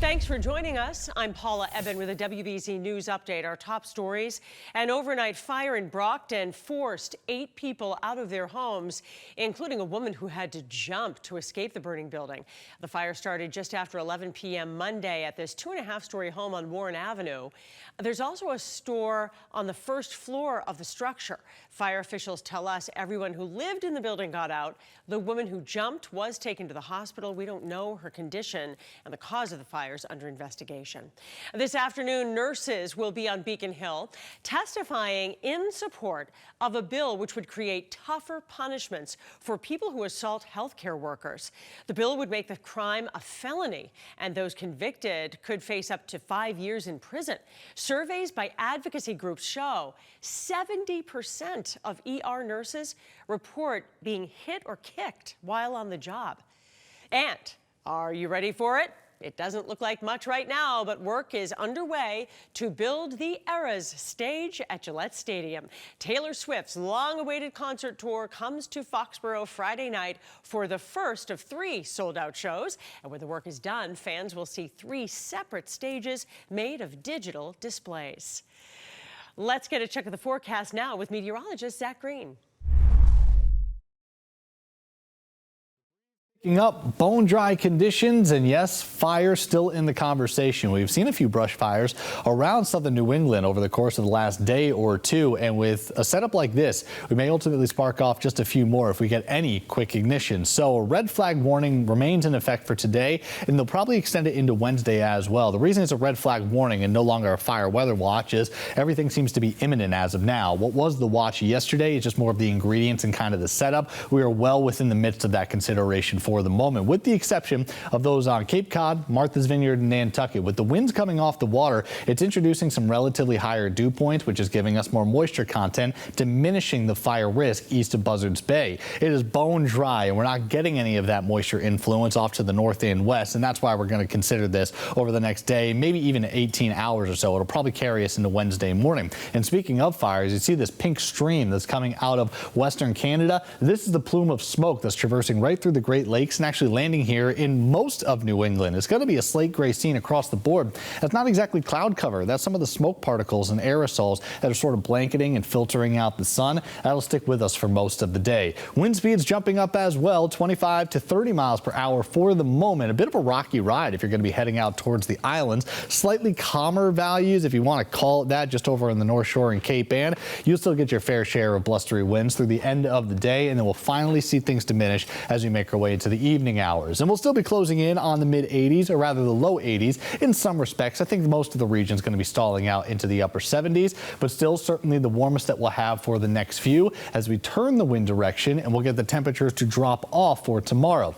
Thanks for joining us. I'm Paula Eben with a WBZ News Update. Our top stories: an overnight fire in Brockton forced 8 people out of their homes, including a woman who had to jump to escape the burning building. The fire started just after 11 p.m. Monday at this 2.5-story home on Warren Avenue. There's also a store on the first floor of the structure. Fire officials tell us everyone who lived in the building got out. The woman who jumped was taken to the hospital. We don't know her condition, and the cause of the fire is under investigation. This afternoon, nurses will be on Beacon Hill testifying in support of a bill which would create tougher punishments for people who assault healthcare workers. The bill would make the crime a felony, and those convicted could face up to 5 years in prison. Surveys by advocacy groups show 70% of ER nurses report being hit or kicked while on the job. And are you ready for it? It doesn't look like much right now, but work is underway to build the Eras stage at Gillette Stadium. Taylor Swift's long-awaited concert tour comes to Foxborough Friday night for the first of 3 sold-out shows. And when the work is done, fans will see 3 separate stages made of digital displays. Let's get a check of the forecast now with meteorologist Zach Green. Up bone dry conditions, and yes, fire still in the conversation. We've seen a few brush fires around southern New England over the course of the last day or two, and with a setup like this, we may ultimately spark off just a few more if we get any quick ignition. So a red flag warning remains in effect for today, and they'll probably extend it into Wednesday as well. The reason it's a red flag warning and no longer a fire weather watch is everything seems to be imminent as of now. What was the watch yesterday is just more of the ingredients and kind of the setup. We are well within the midst of that consideration for the moment, with the exception of those on Cape Cod, Martha's Vineyard, and Nantucket. With the winds coming off the water, it's introducing some relatively higher dew points, which is giving us more moisture content, diminishing the fire risk east of Buzzards Bay. It is bone dry, and we're not getting any of that moisture influence off to the north and west, and that's why we're going to consider this over the next day, maybe even 18 hours or so. It'll probably carry us into Wednesday morning. And speaking of fires, you see this pink stream that's coming out of western Canada. This is the plume of smoke that's traversing right through the Great Lakes and actually landing here in most of New England. It's going to be a slate gray scene across the board. That's not exactly cloud cover. That's some of the smoke particles and aerosols that are sort of blanketing and filtering out the sun. That'll stick with us for most of the day. Wind speeds jumping up as well, 25 to 30 miles per hour for the moment. A bit of a rocky ride if you're going to be heading out towards the islands. Slightly calmer values, if you want to call it that, just over in the North Shore and Cape Ann. You'll still get your fair share of blustery winds through the end of the day, and then we'll finally see things diminish as we make our way into the evening hours. And we'll still be closing in on the mid 80s, or rather the low 80s in some respects. I think most of the region is going to be stalling out into the upper 70s, but still certainly the warmest that we'll have for the next few as we turn the wind direction, and we'll get the temperatures to drop off for tomorrow.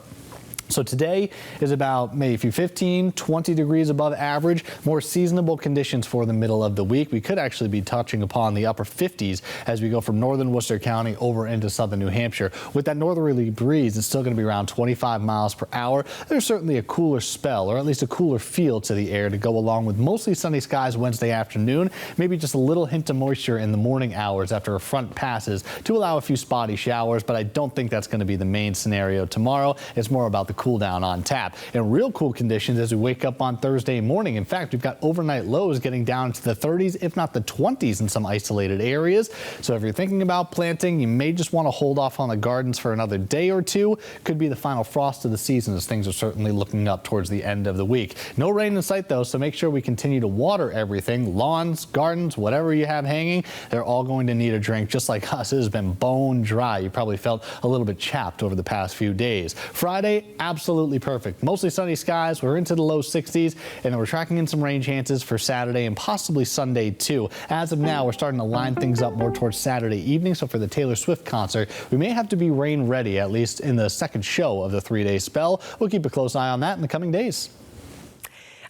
So today is about maybe 15, 20 degrees above average, more seasonable conditions for the middle of the week. We could actually be touching upon the upper 50s as we go from northern Worcester County over into southern New Hampshire. With that northerly breeze, it's still going to be around 25 miles per hour. There's certainly a cooler spell, or at least a cooler feel to the air to go along with mostly sunny skies Wednesday afternoon. Maybe just a little hint of moisture in the morning hours after a front passes to allow a few spotty showers, but I don't think that's going to be the main scenario tomorrow. It's more about the cool down on tap and real cool conditions as we wake up on Thursday morning. In fact, we've got overnight lows getting down to the 30s, if not the 20s in some isolated areas. So if you're thinking about planting, you may just want to hold off on the gardens for another day or two. Could be the final frost of the season as things are certainly looking up towards the end of the week. No rain in sight though, so make sure we continue to water everything. Lawns, gardens, whatever you have hanging, they're all going to need a drink just like us. It has been bone dry. You probably felt a little bit chapped over the past few days. Friday, absolutely perfect. Mostly sunny skies. We're into the low 60s, and then we're tracking in some rain chances for Saturday and possibly Sunday too. As of now, we're starting to line things up more towards Saturday evening. So for the Taylor Swift concert, we may have to be rain ready, at least in the second show of the 3-day spell. We'll keep a close eye on that in the coming days.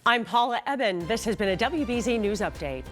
I'm Paula Eben. This has been a WBZ News Update.